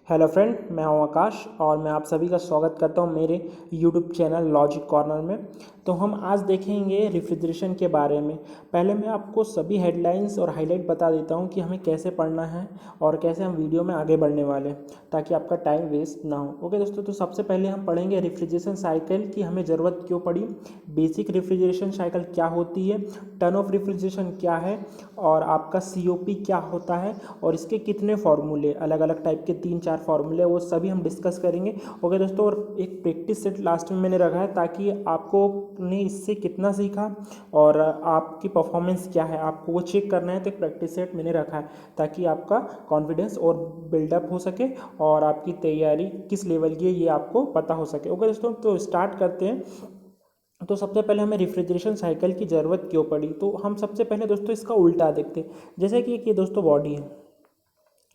Hello friend, मैं हूं आकाश और मैं आप सभी का स्वागत करता हूं मेरे यूट्यूब चैनल लॉजिक कॉर्नर में। तो हम आज देखेंगे रेफ्रिजरेशन के बारे में। पहले मैं आपको सभी हेडलाइंस और हाईलाइट बता देता हूं कि हमें कैसे पढ़ना है और कैसे हम वीडियो में आगे बढ़ने वाले हैं, ताकि आपका टाइम वेस्ट ना हो। ओके दोस्तों, तो सबसे पहले हम पढ़ेंगे रेफ्रिजरेशन साइकिल की हमें ज़रूरत क्यों पड़ी, बेसिक रेफ्रिजरेशन साइकिल क्या होती है, टर्न ऑफ रेफ्रिजरेशन क्या है और आपका COP क्या होता है और इसके कितने फार्मूले, अलग अलग टाइप के 3-4 फार्मूले, वो सभी हम डिस्कस करेंगे। ओके दोस्तों, और एक प्रैक्टिस सेट लास्ट में मैंने रखा है ताकि आपको ने इससे कितना सीखा और आपकी परफॉर्मेंस क्या है आपको वो चेक करना है। तो एक प्रैक्टिस सेट मैंने रखा है ताकि आपका कॉन्फिडेंस और बिल्डअप हो सके और आपकी तैयारी किस लेवल की है ये आपको पता हो सके। ओके दोस्तों, तो स्टार्ट करते हैं। तो सबसे पहले हमें रेफ्रिजरेशन साइकिल की ज़रूरत क्यों पड़ी, तो हम सबसे पहले दोस्तों इसका उल्टा देखते हैं। जैसे कि ये दोस्तों बॉडी है,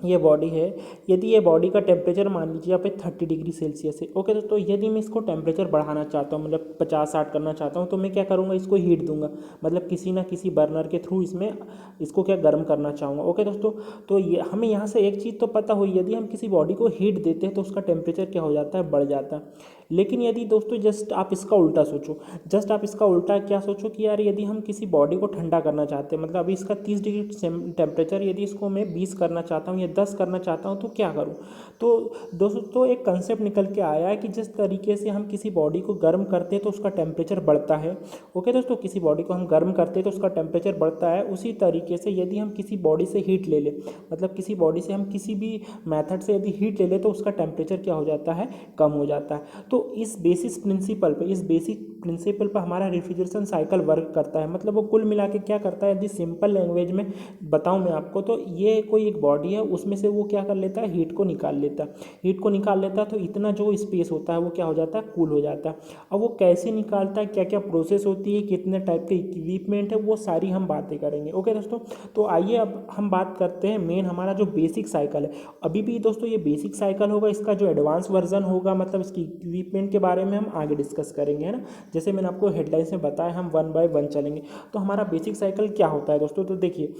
ये बॉडी है। यदि ये बॉडी का टेम्परेचर मान लीजिए यहाँ पे 30 डिग्री सेल्सियस है। ओके दोस्तों, यदि मैं इसको टेम्परेचर बढ़ाना चाहता हूँ, मतलब 50-60 करना चाहता हूँ, तो मैं क्या करूँगा, इसको हीट दूंगा, मतलब किसी ना किसी बर्नर के थ्रू इसमें इसको क्या गर्म करना चाहूँगा। ओके दोस्तों, तो ये हमें यहाँ से एक चीज़ तो पता हुई, यदि हम किसी बॉडी को हीट देते हैं तो उसका टेम्परेचर क्या हो जाता है, बढ़ जाता है। लेकिन यदि दोस्तों जस्ट आप इसका उल्टा सोचो, जस्ट आप इसका उल्टा क्या सोचो कि यार यदि हम किसी बॉडी को ठंडा करना चाहते हैं, मतलब अभी इसका 30 डिग्री टेम्परेचर, यदि इसको मैं 20 करना चाहता हूँ या 10 करना चाहता हूँ तो क्या करूँ। तो दोस्तों एक कंसेप्ट निकल के आया है कि जिस तरीके से हम किसी बॉडी को गर्म करते हैं तो उसका टेम्परेचर बढ़ता है। ओके दोस्तों, किसी बॉडी को हम गर्म करते हैं तो उसका टेम्परेचर बढ़ता है। उसी तरीके से यदि हम किसी बॉडी से हीट ले लें, मतलब किसी बॉडी से हम किसी भी मेथड से यदि हीट ले लें तो उसका टेम्परेचर क्या हो जाता है, कम हो जाता है। तो इस बेसिक प्रिंसिपल पर हमारा रेफ्रिजरेशन साइकिल वर्क करता है। मतलब वो कुल मिला के क्या करता है, यदि सिंपल लैंग्वेज में बताऊं मैं आपको, तो ये कोई एक बॉडी है, उसमें से वो क्या कर लेता है, हीट को निकाल लेता है। हीट को निकाल लेता है तो इतना जो स्पेस होता है वो क्या हो जाता है, कूल हो जाता है। अब वो कैसे निकालता है, क्या क्या प्रोसेस होती है, कितने टाइप के इक्विपमेंट है, वो सारी हम बातें करेंगे। ओके दोस्तों, तो आइए अब हम बात करते हैं मेन हमारा जो बेसिक साइकिल है। अभी भी दोस्तों ये बेसिक साइकिल होगा, इसका जो एडवांस वर्जन होगा, मतलब इसकी इक्विपमेंट के बारे में हम आगे डिस्कस करेंगे, है ना। जैसे मैंने आपको हेडलाइंस में बताया, हम 1 बाय 1 चलेंगे। तो हमारा बेसिक साइकिल क्या होता है दोस्तों, तो देखिए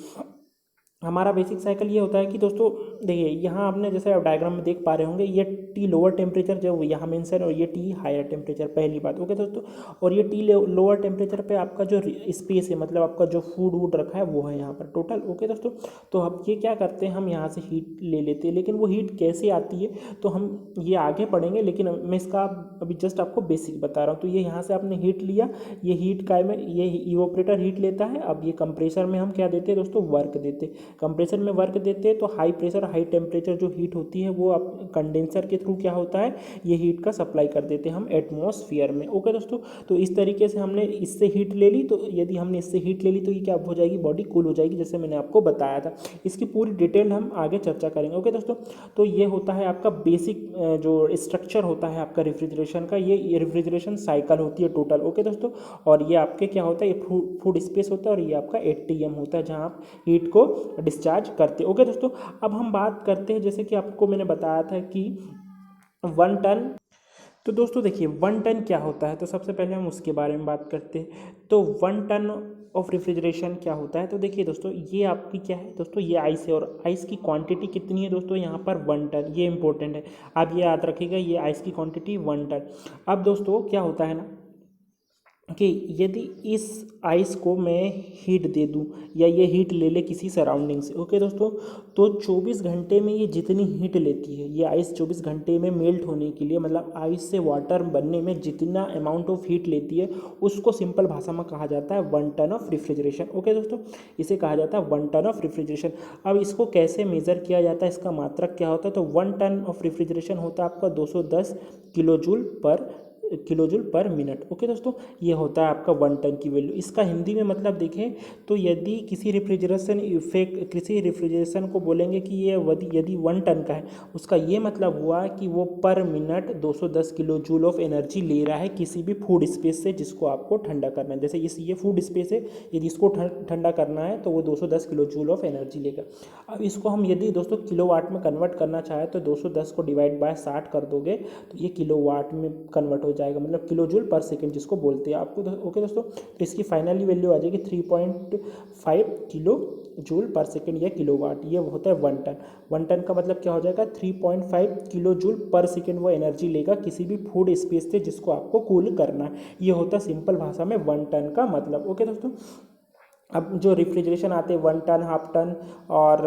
हमारा बेसिक साइकिल ये होता है कि दोस्तों देखिए, यहाँ आपने जैसे आप डायग्राम में देख पा रहे होंगे, ये टी लोअर टेम्परेचर जो यहाँ मेंशन, और ये टी हायर टेम्परेचर, पहली बात। ओके दोस्तों, और ये टी लोअर टेम्परेचर पे आपका जो स्पेस है, मतलब आपका जो फूड वूड रखा है वो है यहाँ पर टोटल। ओके दोस्तों, तो अब ये क्या करते हैं, हम यहाँ से हीट ले लेते हैं, लेकिन वो हीट कैसे आती है तो हम ये आगे पढ़ेंगे, लेकिन मैं इसका अभी जस्ट आपको बेसिक बता रहा हूँ। तो ये यहाँ से आपने हीट लिया, ये हीट का में ये इवोपरेटर हीट लेता है। अब ये कंप्रेसर में हम क्या देते हैं दोस्तों, वर्क देते हैं। कंप्रेसर में वर्क देते हैं तो हाई प्रेशर हाई टेम्परेचर जो हीट होती है वो आप कंडेंसर के थ्रू क्या होता है, ये हीट का सप्लाई कर देते हैं हम एटमॉस्फेयर में। ओके दोस्तों, तो इस तरीके से हमने इससे हीट ले ली, तो यदि हमने इससे हीट ले ली तो ये क्या हो जाएगी, बॉडी कूल हो जाएगी, जैसे मैंने आपको बताया था। इसकी पूरी डिटेल हम आगे चर्चा करेंगे। ओके दोस्तों, तो ये होता है आपका बेसिक जो स्ट्रक्चर होता है आपका रेफ्रिजरेशन का, ये रेफ्रिजरेशन साइकिल होती है टोटल। ओके दोस्तों, और ये आपके क्या होता है, ये फूड स्पेस होता है, और ये आपका ATM होता है जहाँ आप हीट को डिस्चार्ज करते। ओके दोस्तों, अब हम बात करते हैं, जैसे कि आपको मैंने बताया था कि 1 टन। तो दोस्तों देखिए 1 टन क्या होता है, तो सबसे पहले हम उसके बारे में बात करते हैं। तो 1 टन ऑफ रेफ्रिजरेशन क्या होता है, तो देखिए दोस्तों ये आपकी क्या है दोस्तों, ये आइस है, और आइस की क्वांटिटी कितनी है दोस्तों, यहाँ पर 1 टन, ये इंपॉर्टेंट है। आप ये याद रखिएगा, ये आइस की क्वांटिटी 1 टन। अब दोस्तों क्या होता है ना कि यदि इस आइस को मैं हीट दे दूं या ये हीट ले ले किसी सराउंडिंग से, ओके दोस्तों, तो 24 घंटे में ये जितनी हीट लेती है, ये आइस 24 घंटे में मेल्ट होने के लिए, मतलब आइस से वाटर बनने में जितना अमाउंट ऑफ हीट लेती है, उसको सिंपल भाषा में कहा जाता है 1 टन ऑफ रेफ्रिजरेशन। ओके दोस्तों, इसे कहा जाता है 1 टन ऑफ रेफ्रिजरेशन। अब इसको कैसे मेज़र किया जाता है, इसका मात्रक क्या होता है, तो 1 टन ऑफ रेफ्रिजरेशन होता है आपका 210 किलोजूल पर मिनट। ओके दोस्तों, ये होता है आपका 1 टन की वैल्यू। इसका हिंदी में मतलब देखें तो यदि किसी रेफ्रिजरेशन को बोलेंगे कि ये यदि 1 टन का है, उसका ये मतलब हुआ कि वो पर minute 210 kilo joule of energy ले रहा है किसी भी फूड स्पेस से जिसको आपको ठंडा करना है। जैसे ये फूड स्पेस है, यदि इसको ठंडा करना है तो वो 210 किलो जूल ऑफ एनर्जी लेगा। अब इसको हम यदि दोस्तों किलोवाट में कन्वर्ट करना चाहे तो 210 को डिवाइड बाय 60 कर दोगे तो ये किलोवाट में कन्वर्ट हो जाएगा, मतलब किलो जूल पर सेकेंड जिसको बोलते हैं आपको। ओके दोस्तों, तो इसकी फाइनली वैल्यू आ जाएगी 3.5 किलो जूल पर सेकेंड या किलोवाट, ये होता है 1 टन। 1 टन का मतलब क्या हो जाएगा, 3.5 किलो जूल पर सेकेंड वो एनर्जी लेगा किसी भी फूड स्पेस से जिसको आपको कूल करना है। ये होता है सिंपल भाषा में 1 टन का मतलब। ओके दोस्तों, अब जो रेफ्रिजरेशन आते हैं 1 टन, 1/2 टन और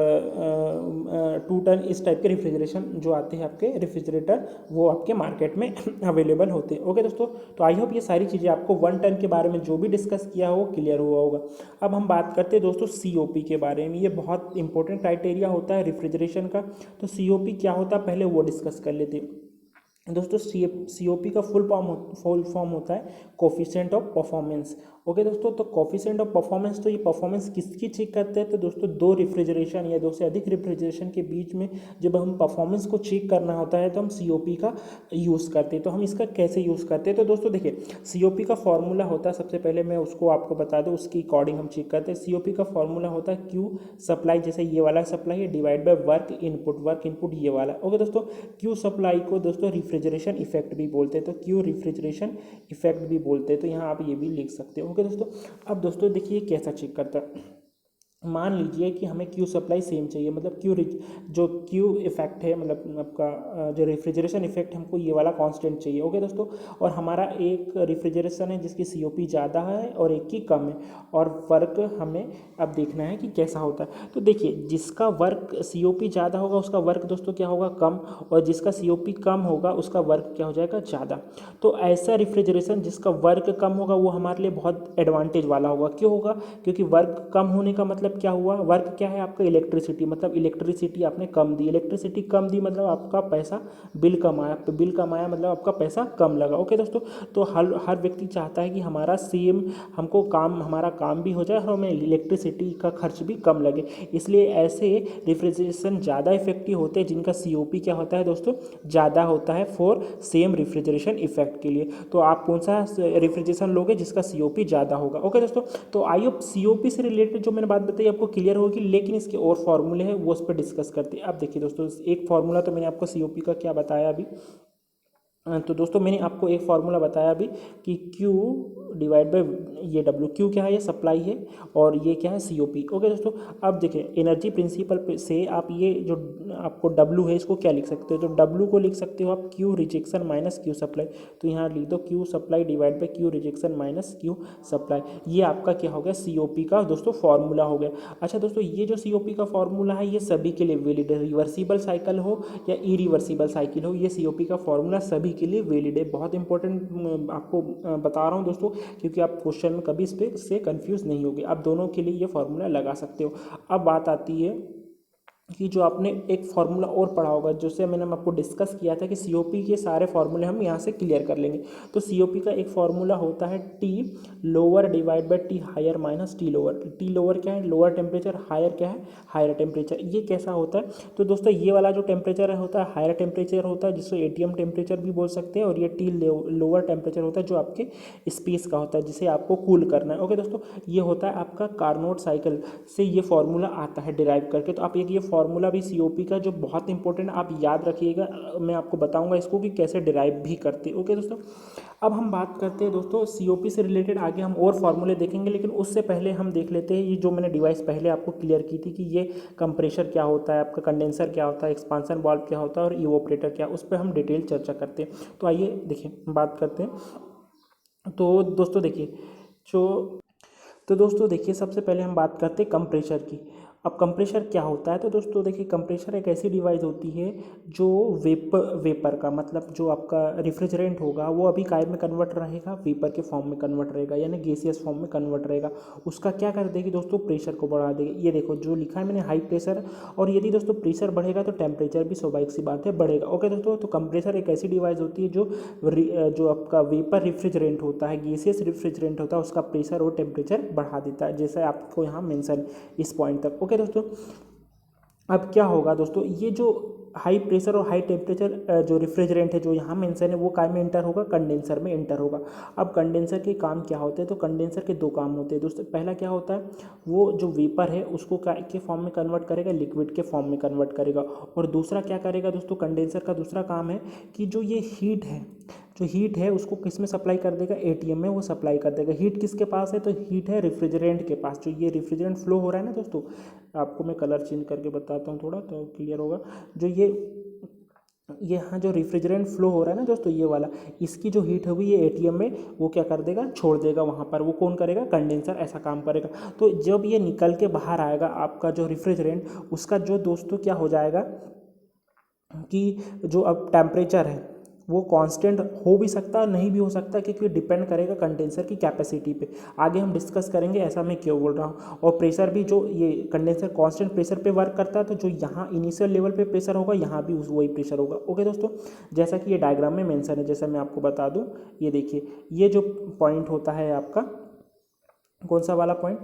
2 टन, इस टाइप के रेफ्रिजरेशन जो आते हैं आपके रेफ्रिजरेटर, वो आपके मार्केट में अवेलेबल होते हैं। ओके दोस्तों, तो आई होप ये सारी चीज़ें आपको 1 टन के बारे में जो भी डिस्कस किया हो क्लियर हुआ होगा। अब हम बात करते हैं दोस्तों COP के बारे में। ये बहुत इंपॉर्टेंट क्राइटेरिया होता है रेफ्रिजरेशन का। तो COP क्या होता है पहले वो डिस्कस कर लेते हैं दोस्तों। COP का फुल फॉर्म होता है कोफिशिएंट ऑफ परफॉर्मेंस। ओके दोस्तों, तो कोफिशिएंट ऑफ परफॉर्मेंस, तो ये परफॉर्मेंस किसकी चेक करते हैं, तो दोस्तों दो रेफ्रिजरेशन या दो से अधिक रेफ्रिजरेशन के बीच में जब हम परफॉर्मेंस को चेक करना होता है तो हम COP का यूज़ करते हैं। तो हम इसका कैसे यूज़ करते हैं, तो दोस्तों देखिए COP का फॉर्मूला होता है, सबसे पहले मैं उसको आपको बता दूँ, उसकी अकॉर्डिंग हम चेक करते हैं। COP का फॉर्मूला होता है Q सप्लाई, जैसे ये वाला सप्लाई है, डिवाइड बाय वर्क इनपुट ये वाला। ओके दोस्तों, Q सप्लाई को दोस्तों रेफ्रिजरेशन इफेक्ट भी बोलते हैं, तो Q रेफ्रिजरेशन इफेक्ट भी बोलते हैं, तो यहाँ आप ये भी लिख सकते हो। ओके दोस्तों, अब दोस्तों देखिए कैसा चेक करता है। मान लीजिए कि हमें Q सप्लाई सेम चाहिए, मतलब जो Q इफेक्ट है, मतलब आपका जो रेफ्रिजरेशन इफेक्ट हमको ये वाला कांस्टेंट चाहिए। ओके दोस्तों, और हमारा एक रेफ्रिजरेशन है जिसकी COP ज़्यादा है और एक की कम है, और वर्क हमें अब देखना है कि कैसा होता है। तो देखिए जिसका वर्क COP ज़्यादा होगा उसका वर्क दोस्तों क्या होगा, कम, और जिसका COP कम होगा उसका वर्क क्या हो जाएगा, ज़्यादा। तो ऐसा रेफ्रिजरेशन जिसका वर्क कम होगा वो हमारे लिए बहुत एडवांटेज वाला होगा। क्यों होगा, क्योंकि वर्क कम होने का मतलब क्या हुआ, वर्क क्या है आपका, इलेक्ट्रिसिटी, मतलब इलेक्ट्रिसिटी आपने कम दी, इलेक्ट्रिसिटी कम दी मतलब आपका पैसा बिल कम आया, तो बिल कम आया मतलब आपका पैसा कम लगा। ओके दोस्तों, तो हर व्यक्ति चाहता है कि हमारा सेम हमको काम, हमारा काम भी हो जाए और हमें इलेक्ट्रिसिटी का खर्च भी कम लगे। इसलिए ऐसे रेफ्रिजरेशन ज़्यादा इफेक्टिव होते हैं जिनका COP क्या होता है दोस्तों, ज़्यादा होता है फॉर सेम रेफ्रिजरेशन इफेक्ट के लिए। तो आप कौन सा रेफ्रिजरेशन लोगे जिसका COP ज़्यादा होगा। ओके दोस्तों, तो आई होप COP से रिलेटेड जो मैंने बात बताई आपको क्लियर होगी, लेकिन इसके और फॉर्मूले हैं वो उस पर डिस्कस करते हैं। अब देखिए दोस्तों, एक फॉर्मूला तो मैंने आपको COP का क्या बताया अभी, तो दोस्तों मैंने आपको एक फार्मूला बताया अभी कि Q डिवाइड बाय ये W। Q क्या है, ये सप्लाई है, और ये क्या है, COP। ओके दोस्तों, अब देखिए एनर्जी प्रिंसिपल से आप ये जो आपको W है इसको क्या लिख सकते हो, तो W को लिख सकते हो आप Q rejection minus Q supply. तो यहाँ लिख दो Q supply divide by Q rejection minus Q supply. ये आपका क्या हो गया, COP का दोस्तों फॉर्मूला हो गया। अच्छा दोस्तों, ये जो COP का फॉर्मूला है ये सभी के लिए वैलिड है, रिवर्सिबल साइकिल हो या इरिवर्सिबल साइकिल हो, ये COP का फॉर्मूला सभी के लिए वैलिड है। बहुत इंपॉर्टेंट आपको बता रहा हूँ दोस्तों, क्योंकि आप क्वेश्चन में कभी इस पे से कंफ्यूज नहीं होगे, आप दोनों के लिए ये फॉर्मूला लगा सकते हो। अब बात आती है कि जो आपने एक फार्मूला और पढ़ा होगा, जैसे मैंने आपको डिस्कस किया था कि COP के सारे फार्मूले हम यहाँ से क्लियर कर लेंगे। तो COP का एक फार्मूला होता है T lower divide by T higher minus T lower. T lower क्या है, लोअर टेम्परेचर, हायर क्या है, हायर टेम्परेचर। ये कैसा होता है, तो दोस्तों ये वाला जो टेम्परेचर होता है हायर टेम्परेचर होता है, जिसको ATM टेम्परेचर भी बोल सकते हैं, और ये T लोअर टेम्परेचर होता है जो आपके स्पेस का होता है जिसे आपको कूल करना है। ओके दोस्तों, ये होता है आपका कार्नोट साइकिल से ये फार्मूला आता है डिराइव करके। तो आप एक ये फार्मूला भी COP का जो बहुत इंपॉर्टेंट आप याद रखिएगा, मैं आपको बताऊंगा इसको कि कैसे डिराइव भी करते हैं। ओके दोस्तों, अब हम बात करते हैं दोस्तों COP से रिलेटेड, आगे हम और फार्मूले देखेंगे, लेकिन उससे पहले हम देख लेते हैं ये जो मैंने डिवाइस पहले आपको क्लियर की थी कि ये कंप्रेशर क्या होता है, आपका कंडेंसर क्या होता है, एक्सपांसन वाल्व क्या होता है और इवोपरेटर क्या, उस पर हम डिटेल चर्चा करते हैं। तो आइए देखिए बात करते हैं। तो दोस्तों देखिए सबसे पहले हम बात करते हैं कंप्रेशर की। अब कंप्रेशर क्या होता है, तो दोस्तों देखिए कंप्रेशर एक ऐसी डिवाइस होती है जो वेपर का, मतलब जो आपका रेफ्रिजरेंट होगा वो अभी काय में कन्वर्ट रहेगा, वेपर के फॉर्म में कन्वर्ट रहेगा, यानी गैसियस फॉर्म में कन्वर्ट रहेगा। उसका क्या कर देगी दोस्तों, प्रेशर को बढ़ा देगी। ये देखो जो लिखा है मैंने हाई प्रेशर, और यदि दोस्तों प्रेशर बढ़ेगा तो टेम्परेचर भी स्वाभाविक सी बात है बढ़ेगा। ओके दोस्तों, तो कंप्रेसर एक ऐसी डिवाइस होती है जो आपका वेपर रेफ्रिजरेंट होता है, गैसियस रेफ्रिजरेंट होता है, उसका प्रेशर और टेम्परेचर बढ़ा देता है, जैसे आपको यहाँ मेंशन इस पॉइंट तक। ओके दोस्तों, अब क्या होगा दोस्तों, ये जो हाई प्रेशर और हाई टेम्परेचर जो रेफ्रिजरेंट है जो यहाँ मेंशन है वो काय में इंटर होगा, कंडेंसर में इंटर होगा। अब कंडेंसर के काम क्या होते हैं, तो कंडेंसर के दो काम होते हैं दोस्तों। पहला क्या होता है, वो जो वेपर है उसको काय के फॉर्म में कन्वर्ट करेगा, लिक्विड के फॉर्म में कन्वर्ट करेगा। और दूसरा क्या करेगा दोस्तों, कंडेंसर का दूसरा काम है कि जो ये हीट है जो हीट है उसको किस में सप्लाई कर देगा, एटीएम में वो सप्लाई कर देगा। हीट किसके पास है, तो हीट है रेफ्रिजरेंट के पास। जो ये रेफ्रिजरेंट फ्लो हो रहा है ना दोस्तों, आपको मैं कलर चेंज करके बताता हूँ थोड़ा तो क्लियर होगा। जो ये यहाँ जो रेफ्रिजरेंट फ्लो हो रहा है ना दोस्तों, ये वाला, इसकी जो हीट होगी ये एटीएम में वो क्या कर देगा, छोड़ देगा वहाँ पर। वो कौन करेगा, कंडेंसर ऐसा काम करेगा। तो जब ये निकल के बाहर आएगा आपका जो रेफ्रिजरेंट, उसका जो दोस्तों क्या हो जाएगा कि जो अब टेम्परेचर है वो कांस्टेंट हो भी सकता है और नहीं भी हो सकता, क्योंकि डिपेंड करेगा कंडेंसर की कैपेसिटी पे। आगे हम डिस्कस करेंगे ऐसा मैं क्यों बोल रहा हूँ। और प्रेशर भी, जो ये कंडेंसर कांस्टेंट प्रेशर पे वर्क करता है, तो जो यहाँ इनिशियल लेवल पे प्रेशर होगा यहाँ भी वही प्रेशर होगा। ओके दोस्तों, जैसा कि ये डायग्राम में मेंशन है, जैसा मैं आपको बता दूँ, ये देखिए ये जो पॉइंट होता है आपका, कौन सा वाला पॉइंट,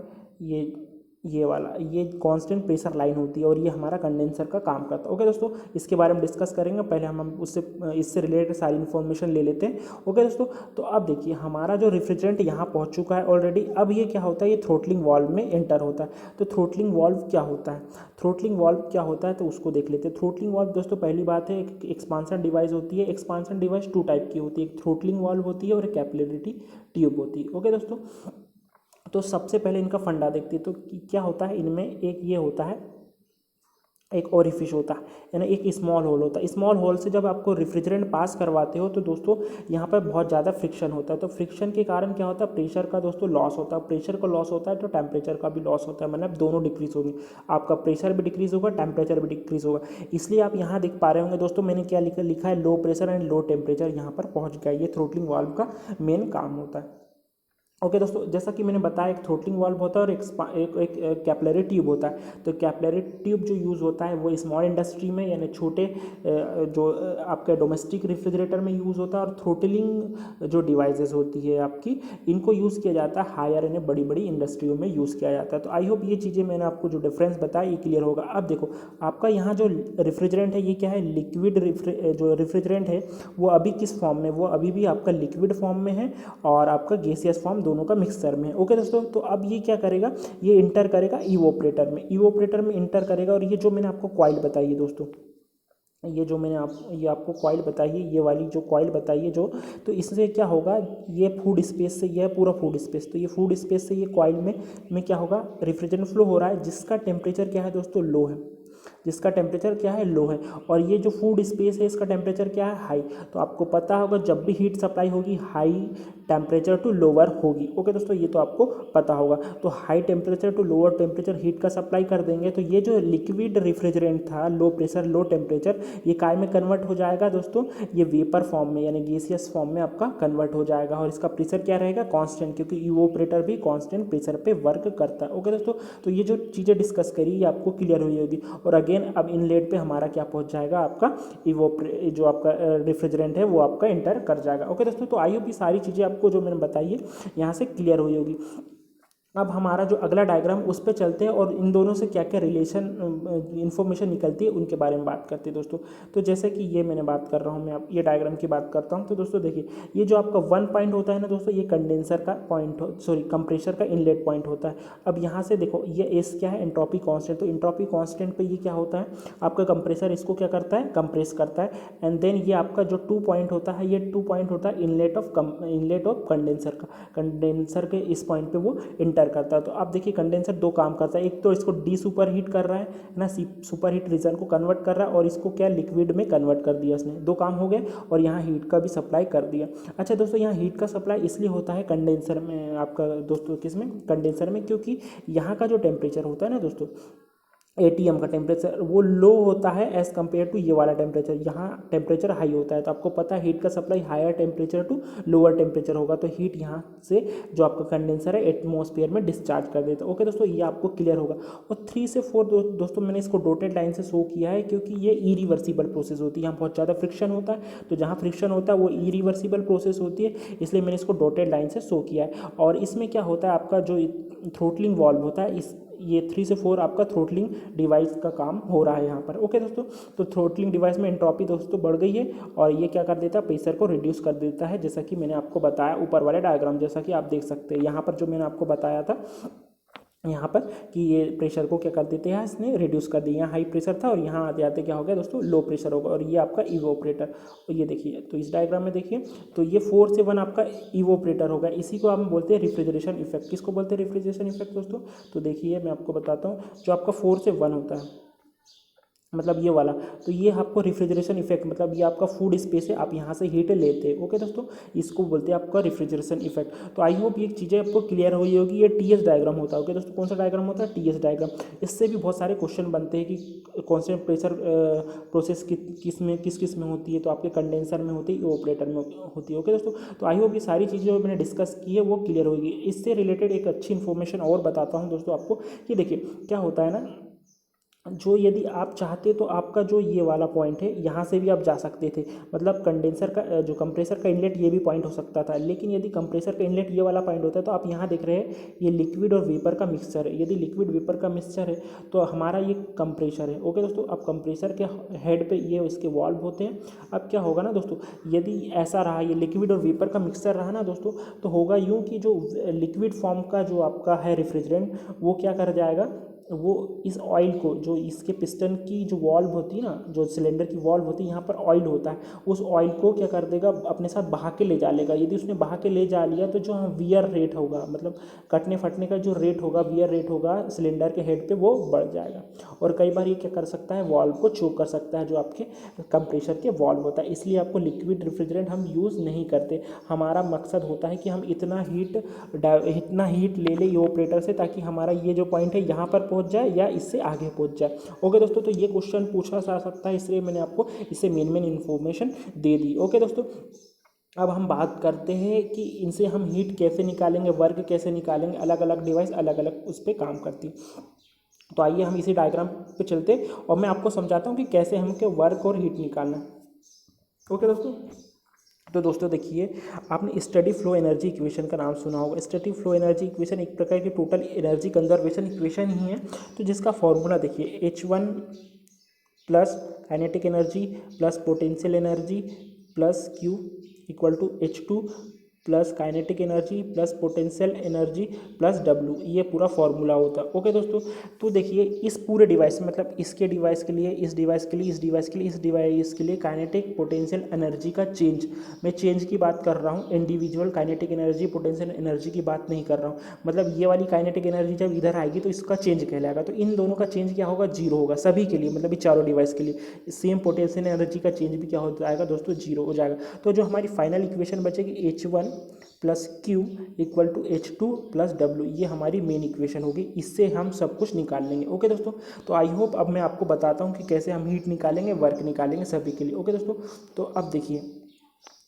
ये वाला, ये कांस्टेंट प्रेशर लाइन होती है और ये हमारा कंडेंसर का काम करता है। ओके दोस्तों, इसके बारे में डिस्कस करेंगे। पहले हम इससे रिलेटेड सारी इन्फॉर्मेशन ले लेते हैं। ओके दोस्तों, तो अब देखिए हमारा जो रेफ्रिजरेंट यहाँ पहुँच चुका है ऑलरेडी। अब ये क्या होता है, ये थ्रोटलिंग वाल्व में एंटर होता है। तो थ्रोटलिंग वाल्व क्या होता है, थ्रोटलिंग वाल्व क्या होता है, तो उसको देख लेते हैं। थ्रोटलिंग वाल्व दोस्तों, पहली बात है, एक एक्सपांसन डिवाइस होती है। एक्सपांसन डिवाइस 2 टाइप की होती है, एक थ्रोटलिंग वाल्व होती है और एक कैपिलरी ट्यूब होती है। ओके दोस्तों, तो सबसे पहले इनका फंडा देखते हैं। तो क्या होता है इनमें, एक ये होता है, एक ओरिफिस होता है, यानी एक स्मॉल होल होता है। स्मॉल होल से जब आपको रेफ्रिजरेंट पास करवाते हो तो दोस्तों यहाँ पर बहुत ज़्यादा फ्रिक्शन होता है। तो फ्रिक्शन के कारण क्या होता है, प्रेशर का दोस्तों लॉस होता है। प्रेशर का लॉस होता है तो टेम्परेचर का भी लॉस होता है, मतलब दोनों डिक्रीज होंगे। आपका प्रेशर भी डिक्रीज होगा, टेम्परेचर भी डिक्रीज होगा। इसलिए आप यहाँ देख पा रहे होंगे दोस्तों, मैंने क्या लिखा है, low pressure and low temperature यहाँ पर पहुँच गया। ये थ्रोटलिंग वाल्व का मेन काम होता है। ओके दोस्तों, जैसा कि मैंने बताया, एक थ्रोटलिंग वाल्व होता है और एक कैपिलरी ट्यूब होता है। तो कैपिलरी ट्यूब जो यूज़ होता है वो स्मॉल इंडस्ट्री में, यानी छोटे जो आपके डोमेस्टिक रेफ्रिजरेटर में यूज़ होता है। और थ्रोटलिंग जो डिवाइसेस होती है आपकी, इनको यूज़ किया जाता है हायर यानी बड़ी बड़ी इंडस्ट्रियों में यूज़ किया जाता है। तो आई होप ये चीज़ें मैंने आपको जो डिफरेंस बताया ये क्लियर होगा। अब देखो आपका यहाँ जो रेफ्रिजरेंट है ये क्या है, लिक्विड जो रेफ्रिजरेंट है वो अभी किस फॉर्म में, वो अभी भी आपका लिक्विड फॉर्म में है और आपका गैसियस फॉर्म, दोनों का मिक्सचर में है। ओके दोस्तों, तो अब ये क्या करेगा, ये इंटर करेगा इवोपरेटर में, इवोपरेटर में इंटर करेगा। और ये जो मैंने आपको कॉइल बताई है दोस्तों, ये जो मैंने ये आपको कॉइल बताई है, ये वाली जो कॉइल बताई है जो, तो इससे क्या होगा, ये फूड स्पेस से, यह पूरा फूड स्पेस, तो ये फूड स्पेस से ये कॉइल में क्या होगा, रेफ्रिजरेंट फ्लो हो रहा है, जिसका टेम्परेचर क्या है दोस्तों, लो है, जिसका टेम्परेचर क्या है, लो है। और ये जो फूड स्पेस है इसका टेम्परेचर क्या है, हाई। तो आपको पता होगा जब भी हीट सप्लाई होगी हाई टेम्परेचर टू लोअर होगी। ओके दोस्तों, ये तो आपको पता होगा। तो high temperature to lower temperature heat का सप्लाई कर देंगे, तो ये जो लिक्विड रेफ्रिजरेंट था, लो प्रेशर लो टेम्परेचर, ये काय में कन्वर्ट हो जाएगा दोस्तों, ये वेपर फॉर्म में यानी गैसियस फॉर्म में आपका कन्वर्ट हो जाएगा। और इसका प्रेशर क्या रहेगा, कांस्टेंट, क्योंकि इवोपरेटर भी कांस्टेंट प्रेशर पे वर्क करता है। ओके दोस्तों, तो ये जो चीज़ें डिस्कस करी ये आपको क्लियर हुई होगी। और अगेन अब इनलेट पे हमारा क्या पहुंच जाएगा, आपका जो आपका रेफ्रिजरेंट है वो आपका इंटर कर जाएगा। ओके दोस्तों, तो आई होप ये सारी चीज़ें आपको जो मैंने बताई है यहाँ से क्लियर हुई होगी। अब हमारा जो अगला डायग्राम उस पर चलते हैं और इन दोनों से क्या क्या रिलेशन इन्फॉर्मेशन निकलती है उनके बारे में बात करते हैं दोस्तों। तो जैसे कि ये मैंने बात कर रहा हूँ, मैं आप ये डायग्राम की बात करता हूँ। तो दोस्तों देखिए, ये जो आपका 1 पॉइंट होता है ना दोस्तों, ये कंडेंसर का पॉइंट कंप्रेसर का इनलेट पॉइंट होता है। अब यहाँ से देखो ये एस क्या है, एंट्रोपी कांस्टेंट। तो एंट्रोपी कांस्टेंट पे ये क्या होता है, आपका कंप्रेसर इसको क्या करता है, कंप्रेस करता है। एंड देन ये आपका जो 2 पॉइंट होता है, ये 2 पॉइंट होता है इनलेट ऑफ कंडेंसर का, कंडेंसर के इस पॉइंट पे वो इंटर करता है। तो आप देखिए कंडेंसर 2 काम करता है, एक तो इसको डी सुपर हीट कर रहा है ना, सुपर हीट रीजन को कन्वर्ट कर रहा है, और इसको क्या लिक्विड में कन्वर्ट कर दिया इसने, 2 काम हो गए। और यहाँ हीट का भी सप्लाई कर दिया। अच्छा दोस्तों, यहाँ हीट का सप्लाई इसलिए होता है कंडेंसर में, आपका दोस्तों किस में, कंडेंसर में, क्योंकि यहाँ का जो टेम्परेचर होता है ना दोस्तों, एटीएम का टेम्परेचर वो लो होता है एज़ कम्पेयर टू ये वाला टेम्परेचर। यहाँ टेम्परेचर हाई होता है, तो आपको पता है हीट का supply higher temperature to lower temperature होगा, तो हीट यहाँ से जो आपका कंडेंसर है एटमॉस्फेयर में डिस्चार्ज कर देता है। ओके दोस्तों, ये आपको क्लियर होगा। और 3 से 4 दोस्तों मैंने इसको डॉटेड लाइन से शो किया है, क्योंकि ये इरिवर्सिबल प्रोसेस होती है, यहाँ बहुत ज़्यादा फ्रिक्शन होता है। तो जहाँ फ्रिक्शन होता है वो इरिवर्सिबल प्रोसेस होती है, इसलिए मैंने इसको डॉटेड लाइन से शो किया है। और इसमें क्या होता है, आपका जो थ्रोटलिंग वाल्व होता है, ये 3 से 4 आपका थ्रोटलिंग डिवाइस का काम हो रहा है यहाँ पर। ओके दोस्तों, तो थ्रोटलिंग डिवाइस में एंट्रोपी दोस्तों बढ़ गई है और ये क्या कर देता है, प्रेशर को रिड्यूस कर देता है, जैसा कि मैंने आपको बताया ऊपर वाले डायग्राम, जैसा कि आप देख सकते हैं यहाँ पर जो मैंने आपको बताया था, यहाँ पर कि ये प्रेशर को क्या कर देते हैं, इसने रिड्यूस कर दिया। यहाँ हाई प्रेशर था और यहाँ आते आते क्या हो गया दोस्तों, लो प्रेशर होगा, और ये आपका इवोपरेटर। और ये देखिए, तो इस डायग्राम में देखिए, तो ये 4 से 1 आपका इवोपरेटर होगा। इसी को हम बोलते हैं रेफ्रिजरेशन इफेक्ट। किसको बोलते हैं रेफ्रिजरेशन इफेक्ट दोस्तों? तो देखिए मैं आपको बताता हूँ, जो आपका 4 से 1 होता है, मतलब ये वाला, तो ये आपको रेफ्रिजरेशन इफेक्ट, मतलब ये आपका फूड स्पेस है, आप यहाँ से हीट लेते हैं। ओके दोस्तों, इसको बोलते हैं आपका रेफ्रिजरेशन इफेक्ट। तो आई होप ये चीज़ें आपको क्लियर हुई होगी। ये टीएस डायग्राम होता है। ओके दोस्तों, कौन सा डायग्राम होता है? TS diagram. इससे भी बहुत सारे क्वेश्चन बनते हैं कि कौन से प्रेशर प्रोसेस किस किस में होती है, तो आपके कंडेंसर में होती है, ऑपरेटर में होती है। ओके दोस्तों, तो आई होप ये सारी चीज़ें जो मैंने डिस्कस की है वो क्लियर होगी। इससे रिलेटेड एक अच्छी इन्फॉर्मेशन और बताता हूँ दोस्तों आपको, कि देखिए क्या होता है ना, जो यदि आप चाहते तो आपका जो ये वाला पॉइंट है, यहाँ से भी आप जा सकते थे, मतलब कंडेंसर का जो कंप्रेसर का इनलेट ये भी पॉइंट हो सकता था। लेकिन यदि कंप्रेसर का इनलेट ये वाला पॉइंट होता है, तो आप यहाँ देख रहे हैं ये लिक्विड और वेपर का मिक्सचर है। यदि लिक्विड वेपर का मिक्सचर है तो हमारा ये कंप्रेसर है। ओके दोस्तों, अब कंप्रेसर के हेड पे ये इसके वाल्व होते हैं। अब क्या होगा ना दोस्तों, यदि ऐसा रहा, ये लिक्विड और वेपर का मिक्सचर रहा ना दोस्तों, तो होगा यूँ कि जो लिक्विड फॉर्म का जो आपका है रेफ्रिजरेंट, वो क्या कर जाएगा, वो इस ऑयल को, जो इसके पिस्टन की जो वाल्व होती है ना, जो सिलेंडर की वाल्व होती है, यहाँ पर ऑयल होता है, उस ऑयल को क्या कर देगा, अपने साथ बहा के ले जा लेगा। यदि उसने बहा के ले जा लिया तो जो वियर रेट होगा, मतलब कटने फटने का जो रेट होगा, वियर रेट होगा सिलेंडर के हेड पे, वो बढ़ जाएगा। और कई बार ये क्या कर सकता है, वाल्व को चोक कर सकता है, जो आपके कंप्रेसर के वाल्व होता है। इसलिए आपको लिक्विड रेफ्रिजरेंट हम यूज़ नहीं करते। हमारा मकसद होता है कि हम इतना हीट ले लें ये ऑपरेटर से, ताकि हमारा ये जो पॉइंट है यहाँ पर पहुँच जाए या इससे आगे पहुँच जाए। ओके दोस्तों, तो ये क्वेश्चन पूछा जा सकता है, इसलिए मैंने आपको इससे मेन इन्फॉर्मेशन दे दी। ओके दोस्तों, अब हम बात करते हैं कि इनसे हम हीट कैसे निकालेंगे, वर्क कैसे निकालेंगे। अलग अलग डिवाइस अलग अलग उस पर काम करती है। तो आइए हम इसी डायग्राम पे चलते हैं और मैं आपको समझाता हूँ कि कैसे हमको वर्क और हीट निकालना है। ओके दोस्तों, तो दोस्तों देखिए, आपने स्टडी फ्लो एनर्जी इक्वेशन का नाम सुना होगा। स्टडी फ्लो एनर्जी इक्वेशन एक प्रकार की टोटल एनर्जी कंजर्वेशन इक्वेशन ही है। तो जिसका फॉर्मूला देखिए, H1 plus kinetic energy plus potential energy plus Q equal to H2 plus kinetic energy plus potential energy plus W, ये पूरा फॉर्मूला होता है। ओके दोस्तों, तो देखिए इस पूरे डिवाइस में, मतलब इसके डिवाइस के लिए, इस डिवाइस के लिए, इस डिवाइस के लिए, इस डिवाइस के लिए काइनेटिक पोटेंशियल एनर्जी का चेंज, मैं चेंज की बात कर रहा हूँ, individual kinetic energy potential energy की बात नहीं कर रहा हूँ। मतलब ये वाली काइनेटिक एनर्जी जब इधर आएगी तो इसका चेंज कहलाएगा। तो इन दोनों का चेंज क्या होगा, जीरो होगा सभी के लिए, मतलब ये चारों डिवाइस के लिए। सेम पोटेंशियल एनर्जी का चेंज भी क्या हो जाएगा दोस्तों, जीरो हो जाएगा। तो जो हमारी फाइनल इक्वेशन बचेगी, H1 plus Q equal to H2 plus W, ये हमारी मेन इक्वेशन होगी। इससे हम सब कुछ निकाल लेंगे। ओके दोस्तों, तो आई होप अब मैं आपको बताता हूँ कि कैसे हम हीट निकालेंगे, वर्क निकालेंगे सभी के लिए। ओके दोस्तों, तो अब देखिए,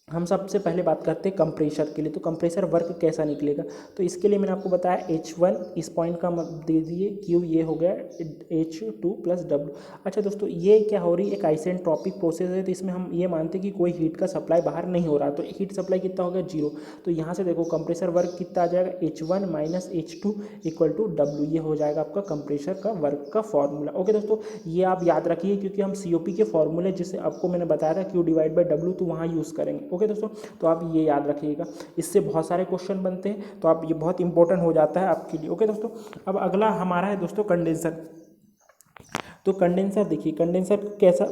हम सबसे पहले बात करते हैं कंप्रेसर के लिए। तो कंप्रेसर वर्क कैसा निकलेगा, तो इसके लिए मैंने आपको बताया H1 इस पॉइंट का दे दिए, Q ये हो गया H2 प्लस W। अच्छा दोस्तों, ये क्या हो रही है, एक आइसेंट्रोपिक प्रोसेस है। तो इसमें हम ये मानते हैं कि कोई हीट का सप्लाई बाहर नहीं हो रहा, तो हीट सप्लाई कितना हो गया, जीरो। तो यहाँ से देखो कंप्रेसर वर्क कितना आ जाएगा, H1 minus H2 equal to W, ये हो जाएगा आपका कंप्रेसर का वर्क का फॉर्मूला। ओके दोस्तों, ये आप याद रखिए, क्योंकि हम COP के फॉर्मूले जिसे आपको मैंने बताया था Q डिवाइड बाई W, तो वहाँ यूज़ करेंगे। ओके दोस्तों, तो आप ये याद रखिएगा, इससे बहुत सारे क्वेश्चन बनते हैं, तो आप ये बहुत इंपॉर्टेंट हो जाता है आपके लिए। ओके दोस्तों, अब अगला हमारा है दोस्तों कंडेंसर। तो कंडेंसर देखिए, कंडेंसर कैसा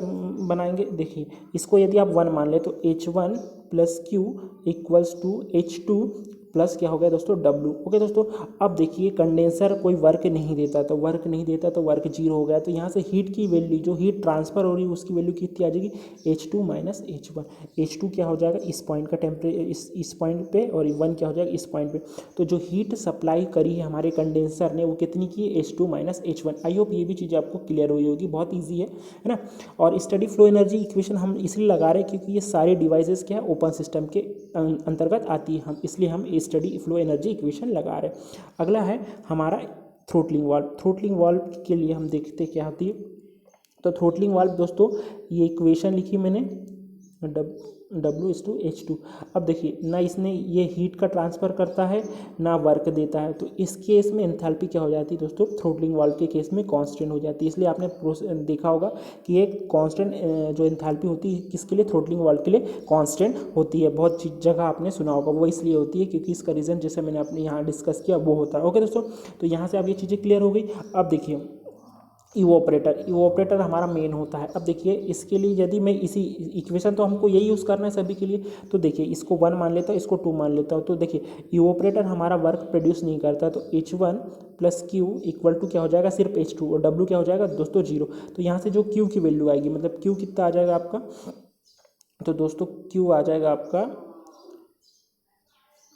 बनाएंगे, देखिए इसको यदि आप 1 मान ले तो H1 plus Q equals to H2 plus क्या हो गया दोस्तों, W। ओके दोस्तों, अब देखिए कंडेंसर कोई वर्क नहीं देता, तो वर्क जीरो हो गया। तो यहाँ से हीट की वैल्यू, जो हीट ट्रांसफर हो रही है उसकी वैल्यू कितनी आ जाएगी, H2 माइनस H1। H2 क्या हो जाएगा, इस पॉइंट का इस पॉइंट पे, और 1 क्या हो जाएगा, इस पॉइंट पे। तो जो हीट सप्लाई करी है हमारे कंडेंसर ने, वो कितनी की है, H2 minus H1। I hope ये भी चीज़ आपको क्लियर हुई होगी, बहुत ईजी है ना। और स्टडी फ्लो एनर्जी इक्वेशन हम इसलिए लगा रहे हैं क्योंकि ये सारे डिवाइसेस क्या है, ओपन सिस्टम के अंतर्गत आती है, हम इसलिए हम स्टडी फ्लो एनर्जी इक्वेशन लगा रहे हैं। अगला है हमारा थ्रोटलिंग वाल्व। थ्रोटलिंग वाल्व के लिए हम देखते क्या होती है। तो थ्रोटलिंग वाल्व दोस्तों, ये इक्वेशन लिखी मैंने, W/H2। अब देखिए ना इसने ये हीट का ट्रांसफ़र करता है ना वर्क देता है, तो इस केस में एंथैल्पी क्या हो जाती है दोस्तों, थ्रॉटलिंग वाल्व के केस में कांस्टेंट हो जाती है। इसलिए आपने देखा होगा कि एक कांस्टेंट जो एंथैल्पी होती है किसके लिए, थ्रॉटलिंग वाल्व के लिए कांस्टेंट होती है। बहुत जगह आपने सुना होगा, वो इसलिए होती है क्योंकि इसका रीज़न जैसे मैंने अपने यहाँ डिस्कस किया वो होता है। ओके दोस्तों, तो यहाँ से अब ये चीज़ें क्लियर हो गई। अब देखिए इवोपरेटर हमारा मेन होता है। अब देखिए इसके लिए यदि मैं इसी इक्वेशन, तो हमको यही यूज़ करना है सभी के लिए, तो देखिए इसको 1 मान लेता हूँ, इसको 2 मान लेता हूँ। तो देखिए इवोपरेटर हमारा वर्क प्रोड्यूस नहीं करता, तो H1 + Q = क्या हो जाएगा, सिर्फ H2, और W क्या हो जाएगा दोस्तों 0। तो यहाँ से जो Q की वैल्यू आएगी, मतलब Q कितना आ जाएगा आपका, तो दोस्तों Q आ जाएगा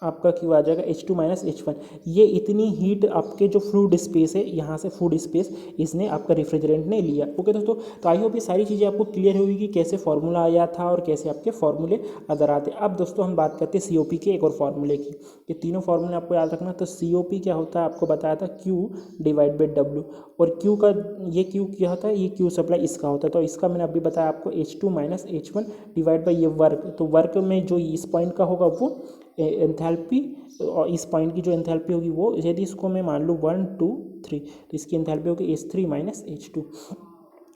आपका Q आ जाएगा H2 - H1। ये इतनी हीट आपके जो फ्लूइड स्पेस है, यहाँ से फूड स्पेस इसने आपका रेफ्रिजरेंट ने लिया। ओके दोस्तों, तो आई होप ये सारी चीज़ें आपको क्लियर होगी कि कैसे फार्मूला आया था और कैसे आपके फार्मूले अदर आते। अब दोस्तों हम बात करते हैं COP के एक और फार्मूले की। ये तीनों फार्मूले आपको याद रखना। तो COP क्या होता है, आपको बताया था Q/W, और Q का ये Q क्या होता है, ये Q सप्लाई इसका होता है। तो इसका मैंने अभी बताया आपको H2 - H1 डिवाइड बाई ये वर्क। तो वर्क में जो इस पॉइंट का होगा वो एंथैल्पी, और इस पॉइंट की जो एंथैल्पी होगी वो, यदि इसको मैं मान लूँ 1 2 3, तो इसकी एंथैल्पी होगी H3 - H2।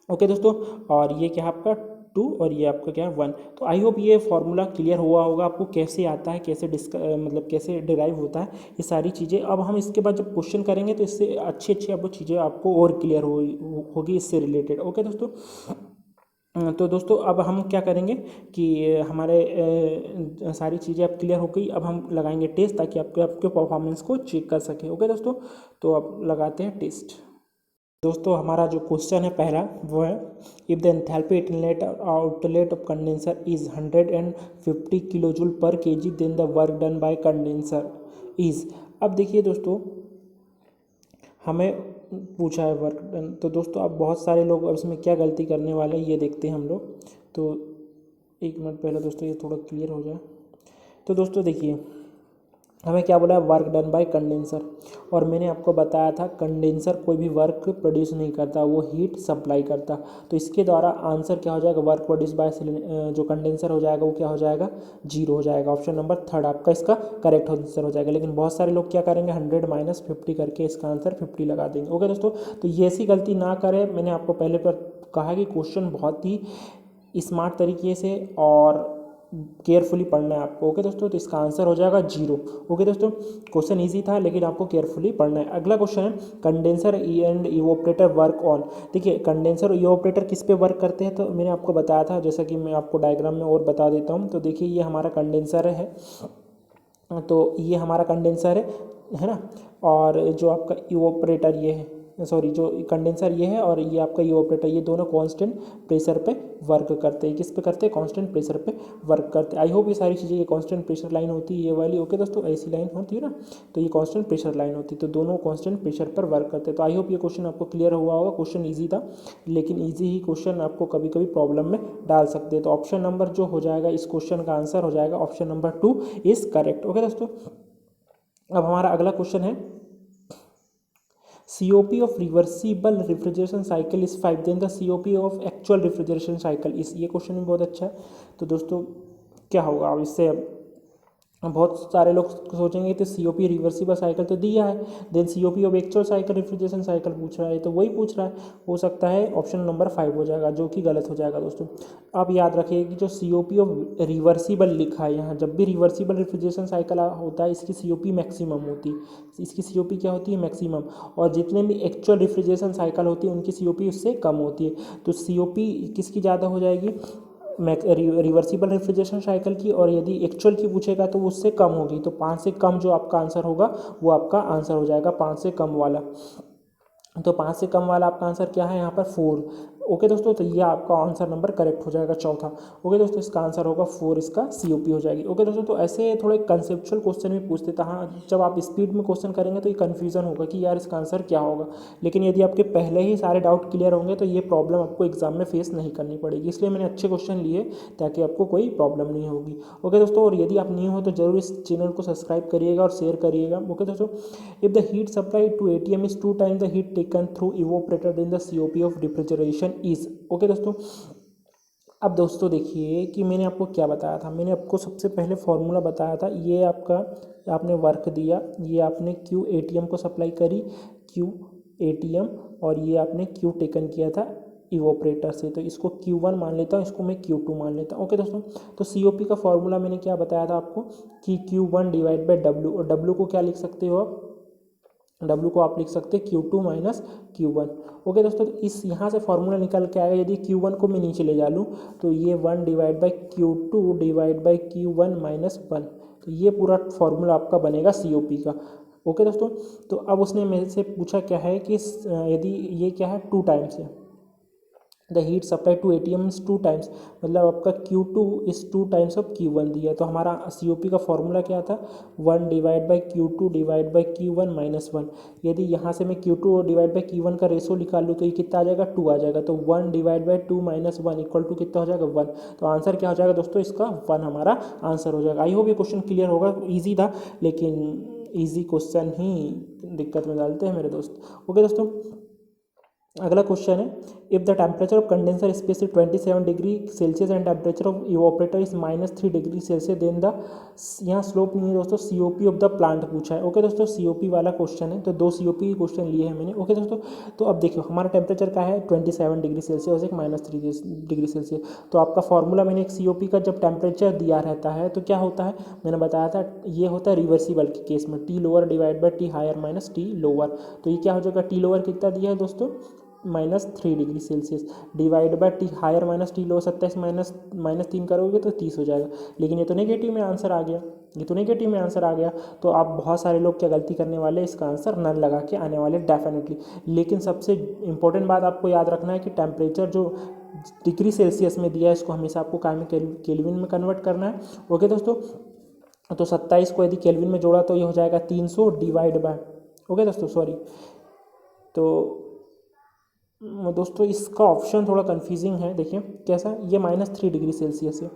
ओके दोस्तों, और ये क्या है आपका 2 और ये आपका क्या है 1। तो आई होप ये फार्मूला क्लियर हुआ होगा आपको, कैसे आता है, कैसे मतलब कैसे डिराइव होता है ये सारी चीज़ें। अब हम इसके बाद जब क्वेश्चन करेंगे तो इससे अच्छी अच्छी अब चीज़ें आपको और क्लियर होगी इससे रिलेटेड। ओके दोस्तों, तो दोस्तों अब हम क्या करेंगे कि हमारे सारी चीज़ें अब क्लियर हो गई। अब हम लगाएंगे टेस्ट, ताकि आपके परफॉर्मेंस को चेक कर सकें। ओके दोस्तों, तो अब लगाते हैं टेस्ट। दोस्तों हमारा जो क्वेश्चन है पहला वो है, if the enthalpy inlet outlet of condenser is 150 kJ/kg then the work done by condenser is. अब देखिए दोस्तों हमें पूछा है वर्क डन, तो दोस्तों अब बहुत सारे लोग अब इसमें क्या गलती करने वाले हैं ये देखते हैं हम लोग। तो एक मिनट पहले दोस्तों ये थोड़ा क्लियर हो जाए। तो दोस्तों देखिए हमें क्या बोला है, वर्क डन बाय कंडेंसर, और मैंने आपको बताया था कंडेंसर कोई भी वर्क प्रोड्यूस नहीं करता, वो हीट सप्लाई करता। तो इसके द्वारा आंसर क्या हो जाएगा, वर्क प्रोड्यूस बाय जो कंडेंसर हो जाएगा वो क्या हो जाएगा, 0 हो जाएगा। ऑप्शन नंबर 3 आपका इसका करेक्ट आंसर हो जाएगा। लेकिन बहुत सारे लोग क्या करेंगे, 100 - 50 करके इसका आंसर 50 लगा देंगे। ओके दोस्तों, तो ये ऐसी गलती ना करें। मैंने आपको पहले पर कहा कि क्वेश्चन बहुत ही स्मार्ट तरीके से और केयरफुली पढ़ना है आपको। ओके दोस्तों, तो इसका आंसर हो जाएगा 0। ओके दोस्तों, क्वेश्चन इजी था लेकिन आपको केयरफुली पढ़ना है। अगला क्वेश्चन है, condenser and evaporator work on. देखिए कंडेंसर और इवोपरेटर किस पे वर्क करते हैं, तो मैंने आपको बताया था, जैसा कि मैं आपको डायग्राम में और बता देता हूँ। तो देखिए ये हमारा कंडेंसर है, तो ये हमारा कंडेंसर है ना, और जो आपका इवोपरेटर ये है, सॉरी जो कंडेंसर ये है, और ये आपका इवोपरेटर, ये दोनों कांस्टेंट प्रेशर पे वर्क करते हैं। किस पे करते हैं, कांस्टेंट प्रेशर पे वर्क करते हैं। आई होप ये सारी चीज़ें, ये कांस्टेंट प्रेशर लाइन होती है ये वाली। ओके दोस्तों, ऐसी लाइन होती है ना, तो ये कांस्टेंट प्रेशर लाइन होती है, तो दोनों कांस्टेंट प्रेशर पर वर्क करते हैं। तो आई होप ये क्वेश्चन आपको क्लियर हुआ होगा। क्वेश्चन ईजी था, लेकिन ईजी ही क्वेश्चन आपको कभी कभी प्रॉब्लम में डाल सकते हैं। तो ऑप्शन नंबर जो हो जाएगा इस क्वेश्चन का आंसर हो जाएगा option number 2 is correct. Okay दोस्तों, अब हमारा अगला क्वेश्चन है, COP of reversible refrigeration cycle is 5, then the COP of actual refrigeration cycle is। ये क्वेश्चन भी बहुत अच्छा है। तो दोस्तों क्या होगा अब इससे, बहुत सारे लोग सोचेंगे तो COP रिवर्सिबल साइकिल तो दिया है, then COP of actual cycle refrigeration cycle पूछ रहा है, तो वही पूछ रहा है। हो सकता है ऑप्शन नंबर 5 हो जाएगा, जो कि गलत हो जाएगा दोस्तों। आप याद रखिए कि जो COP ऑफ रिवर्सिबल लिखा है यहाँ, जब भी रिवर्सिबल रेफ्रिजरेशन साइकिल होता है इसकी COP मैक्सिमम होती है। इसकी COP क्या होती है, मैक्सिमम। और जितने भी एक्चुअल रेफ्रिजरेशन साइकिल होती है उनकी COP उससे कम होती है। तो COP किसकी ज़्यादा हो जाएगी, रिवर्सिबल रेफ्रिजरेशन साइकिल की, और यदि एक्चुअल की पूछेगा तो उससे कम होगी। तो 5 से कम जो आपका आंसर होगा वो आपका आंसर हो जाएगा 5 से कम वाला। तो 5 से कम वाला आपका आंसर क्या है यहाँ पर 4। ओके दोस्तों, तो ये आपका आंसर नंबर करेक्ट हो जाएगा चौथा। ओके दोस्तों, इसका आंसर होगा 4, इसका COP हो जाएगी। ओके दोस्तों, तो ऐसे थोड़े कंसेप्चुअल क्वेश्चन भी पूछते थे। हाँ, जब आप स्पीड में क्वेश्चन करेंगे तो ये कन्फ्यूजन होगा कि यार इसका आंसर क्या होगा, लेकिन यदि आपके पहले ही सारे डाउट क्लियर होंगे तो ये प्रॉब्लम आपको एग्जाम में फेस नहीं करनी पड़ेगी। इसलिए मैंने अच्छे क्वेश्चन लिए ताकि आपको कोई प्रॉब्लम नहीं होगी। ओके दोस्तों, और यदि आप न्यू हो तो जरूर इस चैनल को सब्सक्राइब करिएगा और शेयर करिएगा। ओके दोस्तों, if the heat supply to ATM is 2 times the heat taken through evaporator then the COP of refrigeration is. Okay दोस्तों, अब दोस्तों देखिए कि मैंने आपको क्या बताया था। मैंने आपको सबसे पहले फॉर्मूला बताया था, ये आपका आपने वर्क दिया, ये आपने क्यू एटीएम को सप्लाई करी, क्यू एटीएम, और ये आपने क्यू टेकन किया था इवोपरेटर से, तो इसको Q1 मान लेता हूँ, इसको मैं Q2 मान लेता हूँ। ओके दोस्तों, तो COP का फॉर्मूला मैंने क्या बताया था आपको कि Q1 डिवाइड बाई W, और W को क्या लिख सकते हो आप, W को आप लिख सकते हैं Q2 माइनस Q1। ओके दोस्तों, तो इस यहाँ से फॉर्मूला निकल के आएगा, यदि Q1 को मैं नीचे ले जा लूँ तो ये 1 divide by Q2 divide by Q1 minus 1, तो ये पूरा फॉर्मूला आपका बनेगा COP का। ओके दोस्तों, तो अब उसने मेरे से पूछा क्या है कि यदि ये क्या है 2 टाइम्स है, the heat supply to ATM is 2 times, मतलब आपका Q2 is 2 times of Q1 दिया, तो हमारा COP का फॉर्मूला क्या था 1 divide by Q2 divide by Q1 minus 1। यदि यहाँ से मैं Q2 डिवाइड बाई Q1 का रेशो निकाल लूँ तो ये कितना आ जाएगा 2 आ जाएगा, तो 1 divide by 2 minus 1 equal to कितना हो जाएगा 1। तो आंसर क्या हो जाएगा दोस्तों, इसका 1 हमारा आंसर हो जाएगा। आई होप ये क्वेश्चन क्लियर होगा, ईजी था, लेकिन ईजी क्वेश्चन ही दिक्कत में डालते हैं मेरे दोस्त। ओके दोस्तों, अगला क्वेश्चन है, if the temperature of condenser space is 27 degree Celsius and temperature of evaporator is -3 degree Celsius, then the, यहाँ स्लोप नहीं है दोस्तों, COP ऑफ द प्लांट पूछा है। ओके दोस्तों, COP वाला क्वेश्चन है, तो 2 COP क्वेश्चन लिए हैं मैंने। ओके दोस्तों, तो अब देखिए हमारा टेम्परेचर का है 27 डिग्री सेल्सियस, एक -3 डिग्री सेल्सियस, तो आपका फॉर्मूला मैंने एक COP का जब टेम्परेचर दिया रहता है तो क्या होता है, मैंने बताया था ये होता है रिवर्सिबल के केस में, T lower divide by T higher minus T lower, तो ये क्या हो जाएगा, T लोअर कितना दिया है दोस्तों -3 degree Celsius divide by T higher minus T low, 27 minus 3 करोगे तो 30 हो जाएगा। लेकिन ये तो नेगेटिव में आंसर आ गया, ये तो नेगेटिव में आंसर आ गया, तो आप बहुत सारे लोग क्या गलती करने वाले, इसका आंसर नन लगा के आने वाले डेफिनेटली। लेकिन सबसे इंपॉर्टेंट बात आपको याद रखना है कि टेम्परेचर जो डिग्री सेल्सियस में दिया है इसको हमेशा आपको काय में केल्विन में कन्वर्ट करना है। ओके दोस्तों, तो 27 को यदि केल्विन में जोड़ा तो ये हो जाएगा 300 डिवाइड बाय, ओके दोस्तों सॉरी, तो दोस्तों इसका ऑप्शन थोड़ा कन्फ्यूजिंग है, देखिए कैसा, ये -3 डिग्री सेल्सियस है,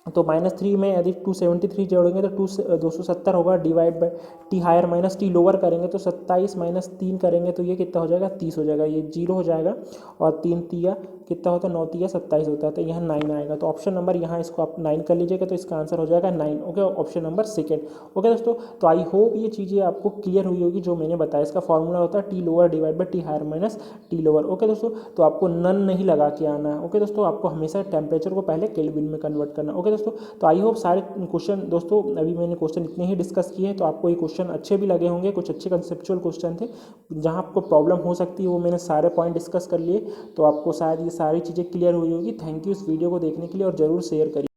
तो -3 में यदि 273 जोड़ेंगे तो 270 होगा, divide by T higher minus T lower करेंगे तो 27 माइनस 3 करेंगे तो ये कितना हो जाएगा 30 हो जाएगा, ये 0 हो जाएगा, और 3 तिया कितना होता है 9 तिया 27 होता है, तो यहाँ 9 आएगा, तो ऑप्शन नंबर यहाँ इसको आप 9 कर लीजिएगा, तो इसका आंसर हो जाएगा 9। Okay, option number second. Okay दोस्तों, तो आई होप ये चीज़ें आपको क्लियर हुई होगी जो मैंने बताया। इसका फॉर्मूला होता है T lower divide by T higher minus T lower. Okay दोस्तों, तो आपको नन नहीं लगा के आना है। ओके दोस्तों, आपको हमेशा टेम्परेचर को पहले केल्विन में कन्वर्ट करना है। ओके दोस्तों, तो आई होप सारे क्वेश्चन दोस्तों, अभी मैंने क्वेश्चन इतने ही डिस्कस किए हैं, तो आपको ये क्वेश्चन अच्छे भी लगे होंगे, कुछ अच्छे कंसेप्चुअल क्वेश्चन थे, जहाँ आपको प्रॉब्लम हो सकती है वो मैंने सारे पॉइंट डिस्कस कर लिए, तो आपको शायद ये सारी चीज़ें क्लियर हुई होगी। थैंक यू इस वीडियो को देखने के लिए, और ज़रूर शेयर करिए।